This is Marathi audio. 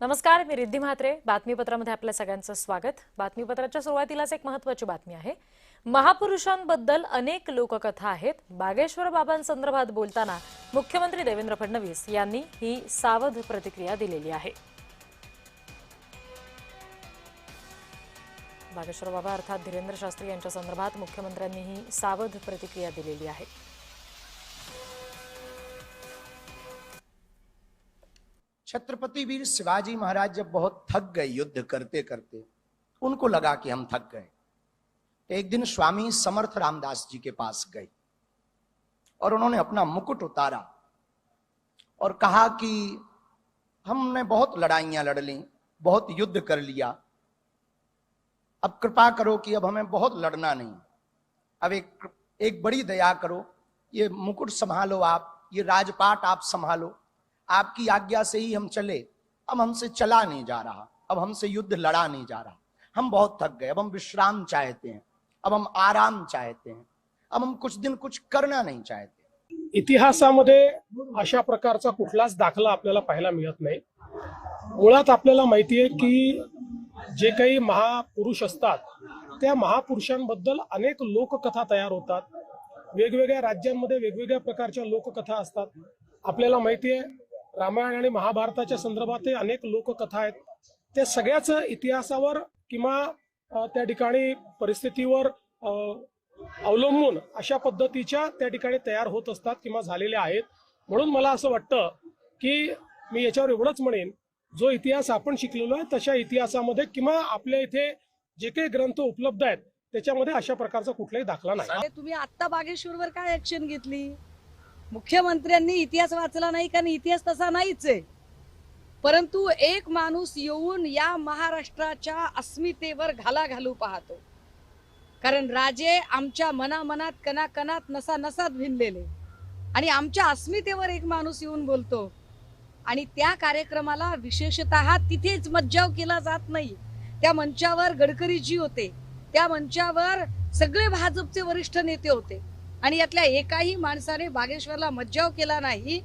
नमस्कार, मी रिद्धी म्हात्रे. बातमीपत्रामध्ये आपल्या सगळ्यांचं स्वागत. बातमीपत्राच्या सुरुवातीलाच एक महत्त्वाची बातमी आहे. महापुरुषांबद्दल अनेक लोककथा आहेत. बागेश्वर बाबांसंदर्भात बोलताना मुख्यमंत्री देवेंद्र फडणवीस यांनी ही सावध प्रतिक्रिया दिलेली आहे. बागेश्वर बाबा अर्थात धीरेंद्र शास्त्री यांच्या संदर्भात मुख्यमंत्र्यांनी ही सावध प्रतिक्रिया दिलेली आहे. छत्रपति वीर शिवाजी महाराज जब बहुत थक गए युद्ध करते करते, उनको लगा कि हम थक गए, एक दिन स्वामी समर्थ रामदास जी के पास गए और उन्होंने अपना मुकुट उतारा और कहा कि हमने बहुत लड़ाइयां लड़ ली, बहुत युद्ध कर लिया, अब कृपा करो कि अब हमें बहुत लड़ना नहीं, अब एक बड़ी दया करो, ये मुकुट संभालो, आप ये राजपाट आप संभालो, आपकी आज्ञा से ही हम चले, अब हमसे चला नहीं जा रहा, अब हमसे युद्ध लड़ा नहीं जा रहा, हम बहुत थक गए, अब हम विश्राम चाहते हैं, अब हम आराम चाहते हैं, अब हम कुछ दिन कुछ करना नहीं चाहते. इतिहासामध्ये अशा प्रकारचा कुठलाच दाखला आपल्याला पाहायला मिळत नाही. मुळात आपल्याला माहिती आहे की जे काही महापुरुष असतात त्या महापुरुषांबद्दल अनेक लोककथा तयार होतात. वेगवेगळ्या राज्यांमध्ये वेगवेगळ्या प्रकारच्या लोककथा असतात. आपल्याला माहिती आहे रामायण आणि महाभारताच्या संदर्भात अनेक लोककथा आहेत. त्या सगळ्याच इतिहासावर किंवा त्या ठिकाणी परिस्थितीवर अवलंबून अशा पद्धतीच्या त्या ठिकाणी तयार होत असतात किंवा झालेल्या आहेत. म्हणून मला असं वाटतं की मी याच्यावर एवढंच म्हणेन, जो इतिहास आपण शिकलेलो आहे तशा इतिहासामध्ये किंवा आपल्या इथे जे काही ग्रंथ उपलब्ध आहेत त्याच्यामध्ये अशा प्रकारचा कुठलाही दाखला नाही. तुम्ही आता बागेश्वरवर काय ऍक्शन घेतली? मुख्यमंत्र्यांनी इतिहास वाचला नाही, कारण इतिहास तसा नाहीच आहे. परंतु एक माणूस येऊन या महाराष्ट्राच्या अस्मितेवर घाला घालू पाहतो. कारण राजे आमच्या मनामनात कणाकणात नसानसात भिनलेले आणि आमच्या अस्मितेवर एक माणूस येऊन बोलतो. आणि त्या कार्यक्रमाला विशेषतः तिथेच मज्जाव केला जात नाही. त्या मंचावर गडकरीजी होते, त्या मंचावर सगळे भाजपचे वरिष्ठ नेते होते आणि यातल्या एकाही माणसाने बागेश्वरला मज्जाव केला नाही.